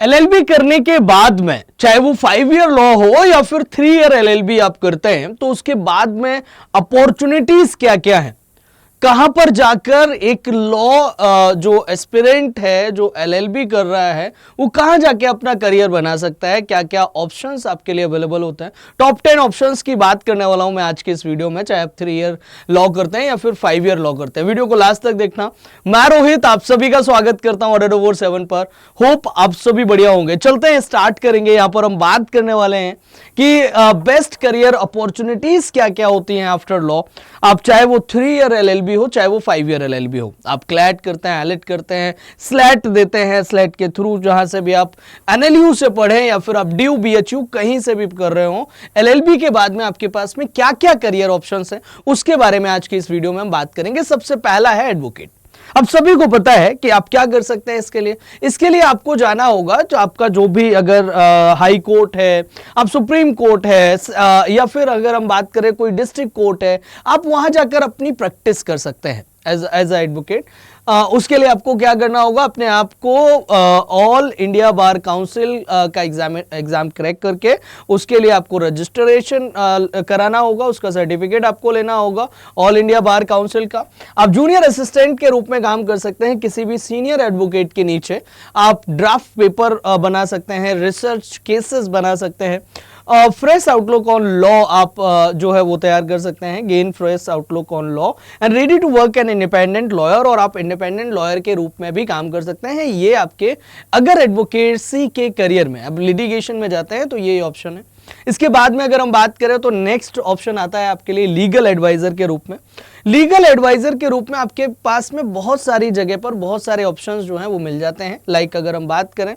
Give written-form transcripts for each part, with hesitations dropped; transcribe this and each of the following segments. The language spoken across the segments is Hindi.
एलएलबी करने के बाद में चाहे वो 5 ईयर लॉ हो या फिर 3 ईयर एलएलबी आप करते हैं तो उसके बाद में अपॉर्चुनिटीज क्या क्या है, कहां पर जाकर एक लॉ जो एस्पिरेंट है जो एलएलबी कर रहा है वो कहां जाके अपना करियर बना सकता है, क्या क्या ऑप्शंस आपके लिए अवेलेबल होते हैं। टॉप 10 ऑप्शंस की बात करने वाला हूं मैं आज के इस वीडियो में, चाहे आप 3 ईयर लॉ करते हैं या फिर 5 ईयर लॉ करते हैं। वीडियो को लास्ट तक देखना। मैं रोहित आप सभी का स्वागत करता हूं ऑडियो 7 पर। होप आप सभी बढ़िया होंगे। चलते हैं, स्टार्ट करेंगे। यहां पर हम बात करने वाले हैं कि बेस्ट करियर अपॉर्चुनिटीज क्या क्या होती हैं आफ्टर लॉ। आप चाहे वो 3 ईयर एलएलबी हो चाहे वो 5 ईयर एलएलबी हो, आप क्लैट करते हैं, एलिट करते हैं, स्लैट देते हैं, स्लैट के थ्रू जहां से भी आप एनएलयू से पढ़े या फिर आप ड्यू बीएचयू कहीं से भी कर रहे हो, एलएलबी के बाद में आपके पास में क्या क्या करियर ऑप्शंस हैं उसके बारे में आज की इस वीडियो में हम बात करेंगे। सबसे पहला है एडवोकेट। अब सभी को पता है कि आप क्या कर सकते हैं इसके लिए आपको जाना होगा, जो आपका जो भी अगर हाई कोर्ट है, आप सुप्रीम कोर्ट है, या फिर अगर हम बात करें कोई डिस्ट्रिक्ट कोर्ट है, आप वहां जाकर अपनी प्रैक्टिस कर सकते हैं एज एडवोकेट। उसके लिए आपको क्या करना होगा, अपने आप को ऑल इंडिया बार काउंसिल का एग्जाम क्रैक करके उसके लिए आपको रजिस्ट्रेशन कराना होगा, उसका सर्टिफिकेट आपको लेना होगा ऑल इंडिया बार काउंसिल का। आप जूनियर असिस्टेंट के रूप में काम कर सकते हैं किसी भी सीनियर एडवोकेट के नीचे। आप ड्राफ्ट पेपर बना सकते हैं, रिसर्च केसेस बना सकते हैं, फ्रेश आउटलुक ऑन लॉ आप जो है वो तैयार कर सकते हैं, gain fresh outlook on law and ready to work an independent lawyer, और आप इंडिपेंडेंट लॉयर के रूप में भी काम कर सकते हैं। ये आपके अगर एडवोकेसी के करियर में अब लिटिगेशन में जाते हैं तो ये ऑप्शन है। इसके बाद में अगर हम बात करें तो नेक्स्ट ऑप्शन आता है आपके लिए लीगल एडवाइजर के रूप में। लीगल एडवाइजर के रूप में आपके पास में बहुत सारी जगह पर बहुत सारे ऑप्शंस जो हैं वो मिल जाते हैं। लाइक अगर हम बात करें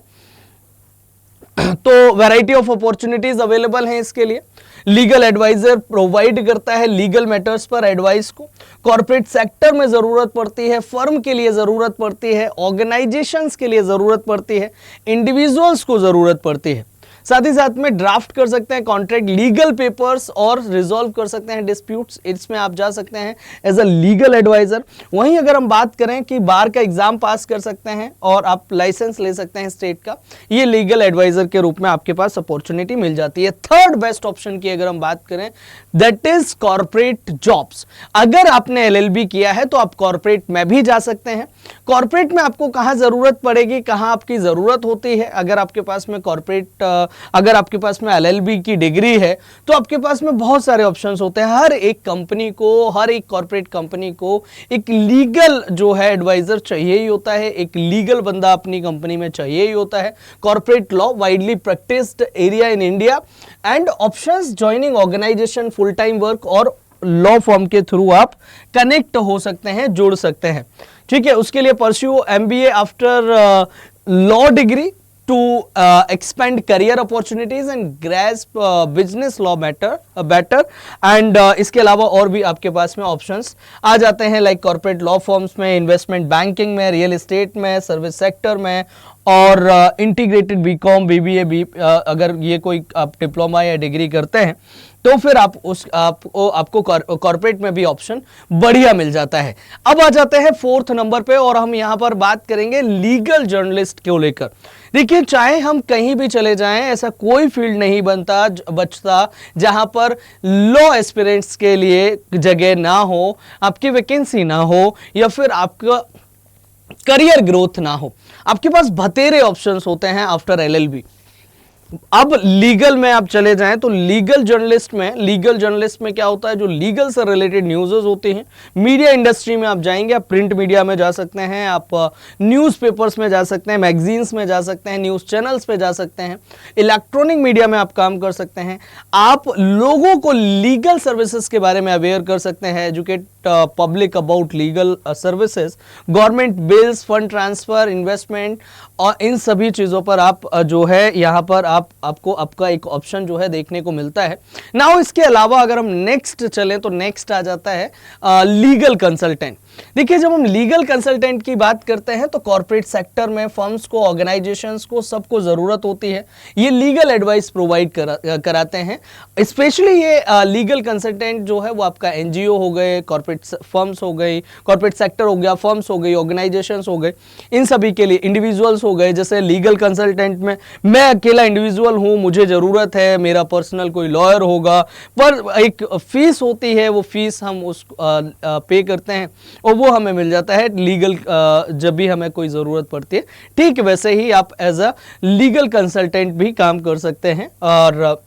तो वैरायटी ऑफ अपॉर्चुनिटीज अवेलेबल हैं इसके लिए। लीगल एडवाइजर प्रोवाइड करता है लीगल मैटर्स पर एडवाइस को। कॉर्पोरेट सेक्टर में जरूरत पड़ती है, फर्म के लिए जरूरत पड़ती है, ऑर्गेनाइजेशंस के लिए जरूरत पड़ती है, इंडिविजुअल्स को जरूरत पड़ती है। साथ ही साथ में ड्राफ्ट कर सकते हैं कॉन्ट्रैक्ट, लीगल पेपर्स और रिजॉल्व कर सकते हैं डिस्प्यूट्स, इसमें आप जा सकते हैं एज अ लीगल एडवाइजर। वहीं अगर हम बात करें कि बार का एग्जाम पास कर सकते हैं और आप लाइसेंस ले सकते हैं स्टेट का, ये लीगल एडवाइजर के रूप में आपके पास अपॉर्चुनिटी मिल जाती है। थर्ड बेस्ट ऑप्शन की अगर हम बात करें दैट इज कॉर्पोरेट जॉब्स। अगर आपने एलएलबी किया है तो आप कॉर्पोरेट में भी जा सकते हैं। कॉर्पोरेट में आपको कहां जरूरत पड़ेगी, कहां आपकी जरूरत होती है, अगर आपके पास में अगर आपके पास में एलएलबी की डिग्री है तो आपके पास में बहुत सारे ऑप्शंस होते हैं। हर एक कंपनी को, हर एक कॉर्पोरेट कंपनी को एक लीगल जो है एडवाइजर चाहिए ही होता है, एक लीगल बंदा अपनी कंपनी में चाहिए ही होता है। Corporate law widely practised area in India and options joining organisation, full time work और लॉ फॉर्म के थ्रू आप कनेक्ट हो सकते हैं, जुड़ सकते हैं। ठीक है, उसके लिए pursue MBA after law degree to expand career opportunities and grasp business law better and इसके अलावा और भी आपके पास में ऑप्शंस आ जाते हैं लाइक कॉर्पोरेट लॉ फर्म्स में, इन्वेस्टमेंट बैंकिंग में, रियल एस्टेट में, सर्विस सेक्टर में और इंटीग्रेटेड बीकॉम, बीबीए अगर ये कोई आप डिप्लोमा या डिग्री करते हैं तो फिर आपको कॉर्पोरेट में भी ऑप्शन बढ़िया मिल जाता है। अब आ जाते हैं फोर्थ नंबर पे और हम यहां पर बात करेंगे लीगल जर्नलिस्ट को लेकर। देखिए, चाहे हम कहीं भी चले जाएं, ऐसा कोई फील्ड नहीं बचता जहां पर लॉ एस्पिरेंट्स के लिए जगह ना हो, आपकी वैकेंसी ना हो या फिर आपका करियर ग्रोथ ना हो। आपके पास बतेरे ऑप्शंस होते हैं आफ्टर एलएलबी। अब लीगल में आप चले जाएं तो लीगल जर्नलिस्ट में क्या होता है, जो लीगल से रिलेटेड न्यूज़ होती हैं। मीडिया इंडस्ट्री में आप जाएंगे, आप प्रिंट मीडिया में जा सकते हैं, आप न्यूज़पेपर्स में जा सकते हैं, मैगजीन्स में जा सकते हैं, न्यूज़ चैनल्स पे जा सकते हैं, इलेक्ट्रॉनिक मीडिया में आप काम कर सकते हैं। आप लोगों को लीगल सर्विसेज के बारे में अवेयर कर सकते हैं, educate public about legal services, government bills, fund transfer, investment और इन सभी चीज़ों पर आप जो है यहाँ पर आपको आपका एक ऑप्शन जो है देखने को मिलता है। नाउ इसके अलावा अगर हम नेक्स्ट चलें तो नेक्स्ट आ जाता है लीगल कंसल्टेंट। देखिए, जब हम लीगल कंसल्टेंट की बात करते हैं तो कॉर्पोरेट सेक्टर में फर्म्स को, ऑर्गेनाइजेशंस को, सबको ज़रूरत होती है। ये लीगल एडवाइस प्रोवाइड कराते हैं। स्पेशली ये लीगल कंसल्टेंट जो है वो आपका एनजीओ हो गए, कॉर्पोरेट फर्म्स हो गई, कॉर्पोरेट सेक्टर हो गया, फर्म्स हो गई, ऑर्गेनाइजेशंस हो गए, इन सभी के लिए, इंडिविजुअल्स हो गए। जैसे लीगल कंसल्टेंट में मैं अकेला इंडिविजुअल हूँ, मुझे ज़रूरत है, मेरा पर्सनल कोई लॉयर होगा, पर एक फीस होती है, वो फीस हम उस पे करते हैं और वो हमें मिल जाता है लीगल जब भी हमें कोई ज़रूरत पड़ती है। ठीक वैसे ही आप एज अ लीगल कंसल्टेंट भी काम कर सकते हैं। और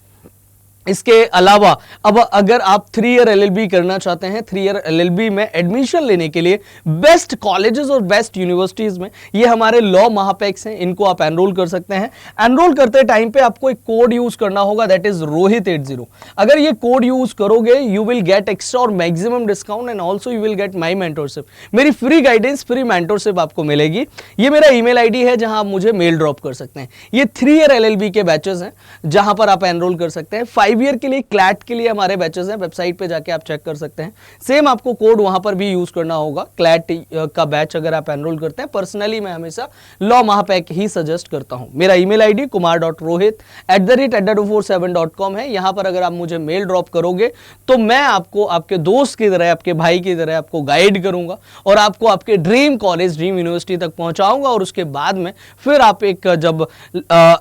इसके अलावा अब अगर आप 3 ईयर एलएलबी करना चाहते हैं, 3 ईयर एलएलबी में एडमिशन लेने के लिए बेस्ट कॉलेजेस और बेस्ट यूनिवर्सिटीज में ये हमारे लॉ महापैक्स हैं, इनको आप एनरोल कर सकते हैं। एनरोल करते टाइम पे आपको एक कोड यूज करना होगा, दैट इज रोहित80। अगर ये कोड यूज करोगे यू विल गेट एक्स्ट्रा और maximum discount and also you will get my mentorship. मेरी फ्री गाइडेंस, फ्री मेंटरशिप आपको मिलेगी। ये मेरा ईमेल आईडी है जहां आप मुझे मेल ड्रॉप कर सकते हैं। ये 3 ईयर एलएलबी के बैचेस हैं जहां पर आप एनरोल कर सकते हैं। 5 ईयर के लिए क्लैट के लिए हमारे बैचेस हैं, वेबसाइट पे जाके आप चेक कर सकते हैं। सेम आपको कोड वहां पर भी यूज करना होगा। क्लैट का बैच अगर आप एनरोल करते हैं, पर्सनली मैं हमेशा लॉ महापैक ही सजेस्ट करता हूं। मेरा ईमेल आईडी kumar.rohit@247.com है। यहां पर अगर आप मुझे मेल ड्रॉप करोगे तो मैं आपको आपके दोस्त की तरह, आपके भाई की तरह आपको गाइड करूंगा और आपको आपके ड्रीम कॉलेज, ड्रीम यूनिवर्सिटी तक पहुंचाऊंगा। और उसके बाद में फिर आप एक जब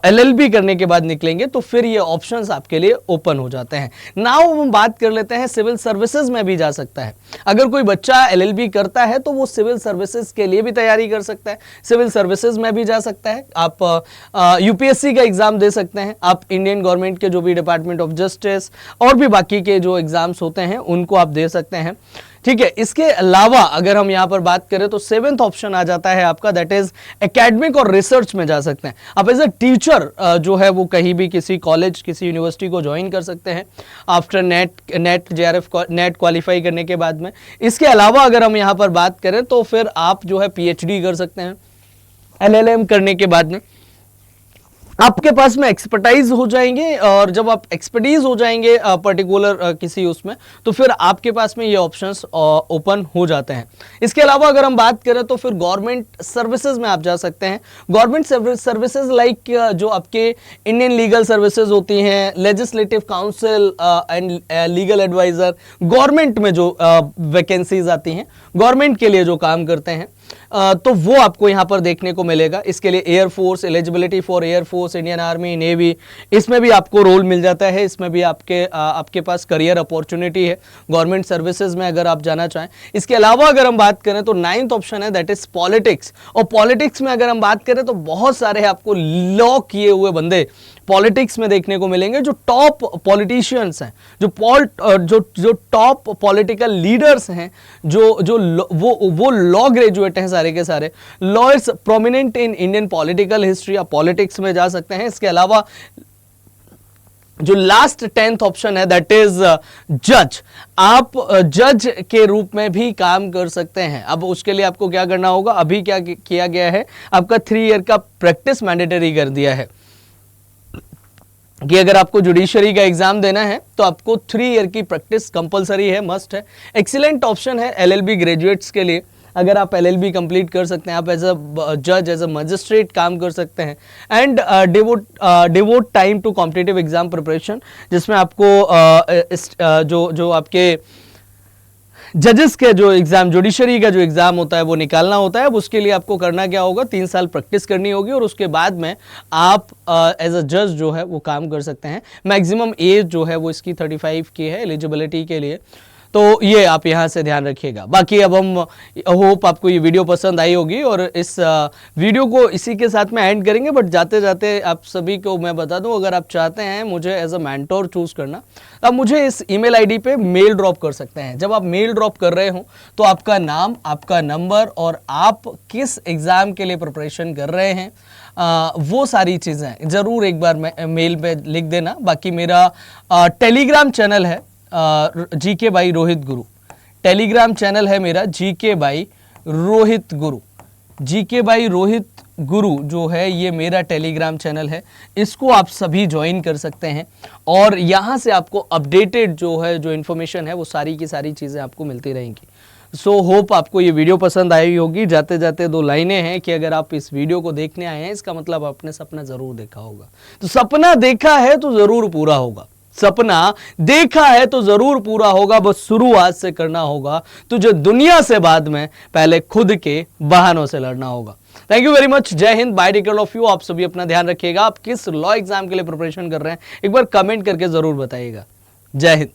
एलएलबी करने के बाद निकलेंगे तो फिर ये ऑप्शंस आपके लिए ओपन हो जाते हैं। नाउ हम बात कर लेते हैं, सिविल सर्विसेज में भी जा सकता है। अगर कोई बच्चा एलएलबी करता है तो वो सिविल सर्विसेज के लिए भी तैयारी कर सकता है, सिविल सर्विसेज में भी जा सकता है। आप यूपीएससी का एग्जाम दे सकते हैं, आप इंडियन गवर्नमेंट के जो भी डिपार्टमेंट ऑफ जस्टिस और भी बाकी के जो एग्जाम्स होते हैं उनको आप दे सकते हैं। ठीक है, इसके अलावा अगर हम यहां पर बात करें तो 7th ऑप्शन आ जाता है आपका, दैट इज एकेडमिक और रिसर्च में जा सकते हैं। आप एज अ टीचर जो है वो कहीं भी किसी कॉलेज, किसी यूनिवर्सिटी को ज्वाइन कर सकते हैं after net JRF net qualify करने के बाद में। इसके अलावा अगर हम यहां पर बात करें तो फिर आप जो है पीएचडी कर सकते हैं एलएलएम करने के बाद में। आपके पास में एक्सपर्टाइज हो जाएंगे और जब आप एक्सपर्टीज हो जाएंगे पर्टिकुलर किसी उसमें, तो फिर आपके पास में ये ऑप्शंस ओपन हो जाते हैं। इसके अलावा अगर हम बात करें तो फिर गवर्नमेंट सर्विसेज में आप जा सकते हैं। गवर्नमेंट सर्विसेज लाइक जो आपके इंडियन लीगल सर्विसेज होती हैं, legislative council and legal adviser, government में जो वैकेंसीज आती हैं, गवर्नमेंट के लिए जो काम करते हैं, तो वो आपको यहां पर देखने को मिलेगा। इसके लिए air force, eligibility for air force, Indian army, navy, इसमें भी आपको रोल मिल जाता है। इसमें भी आपके पास करियर अपॉर्चुनिटी है गवर्नमेंट सर्विसेज में अगर आप जाना चाहें। इसके अलावा अगर हम बात करें तो 9th ऑप्शन है, दैट इज पॉलिटिक्स। और पॉलिटिक्स में अगर हम बात करें तो बहुत सारे आपको लॉ किए हुए बंदे पॉलिटिक्स में देखने को मिलेंगे, जो टॉप पॉलिटिशियंस हैं, जो टॉप पॉलिटिकल लीडर्स हैं, वो लॉ ग्रेजुएट हैं, सारे के सारे lawyers prominent in Indian political history. आप पॉलिटिक्स में जा सकते हैं। इसके अलावा जो लास्ट 10th ऑप्शन है, दैट इज जज। आप जज के रूप में भी काम कर सकते हैं। अब उसके लिए आपको क्या करना होगा, अभी क्या किया गया है, आपका 3 ईयर का प्रैक्टिस मैंडेटरी कर दिया है कि अगर आपको जुडिशरी का एग्जाम देना है तो आपको 3 ईयर की प्रैक्टिस कंपलसरी है, मस्ट है। एक्सीलेंट ऑप्शन है एलएलबी ग्रेजुएट्स के लिए। अगर आप एलएलबी कंप्लीट कर सकते हैं, आप एज अ जज, एज अ मजिस्ट्रेट काम कर सकते हैं and devote time to competitive exam preparation, जिसमें आपको जो आपके जजेस के जो एग्जाम, जुडिशरी का जो एग्जाम होता है वो निकालना होता है। अब उसके लिए आपको करना क्या होगा, 3 साल प्रैक्टिस करनी होगी और उसके बाद में आप एज अ जज जो है वो काम कर सकते हैं। मैक्सिमम एज जो है वो इसकी 35 की है एलिजिबिलिटी के लिए, तो ये आप यहाँ से ध्यान रखिएगा। बाकी अब हम होप आपको ये वीडियो पसंद आई होगी और इस वीडियो को इसी के साथ में एंड करेंगे। बट जाते जाते आप सभी को मैं बता दूं, अगर आप चाहते हैं मुझे एज अ मेंटोर चूज करना, तो आप मुझे इस ईमेल आईडी पे मेल ड्रॉप कर सकते हैं। जब आप मेल ड्रॉप कर रहे हो तो आपका नाम, आपका नंबर और आप किस एग्जाम के लिए प्रिपरेशन कर रहे हैं वो सारी चीज़ें ज़रूर एक बार मेल पे लिख देना। बाकी मेरा टेलीग्राम चैनल है GK by Rohit Guru, Telegram channel है मेरा GK by Rohit Guru. GK by Rohit गुरु जो है ये मेरा टेलीग्राम चैनल है, इसको आप सभी ज्वाइन कर सकते हैं और यहाँ से आपको अपडेटेड जो है, जो इन्फॉर्मेशन है वो सारी की सारी चीज़ें आपको मिलती रहेंगी। सो होप आपको ये वीडियो पसंद आई होगी। जाते जाते 2 लाइनें हैं कि अगर आप इस वीडियो को देखने आए हैं, इसका मतलब आपने सपना जरूर देखा होगा। तो सपना देखा है तो जरूर पूरा होगा, सपना देखा है तो जरूर पूरा होगा, बस शुरुआत से करना होगा। तुझे दुनिया से बाद में पहले खुद के बहानों से लड़ना होगा। Thank you very much. जय Hind, bye take care of you. आप सभी अपना ध्यान रखिएगा। आप किस लॉ एग्जाम के लिए प्रिपरेशन कर रहे हैं एक बार कमेंट करके जरूर बताइएगा। जय हिंद।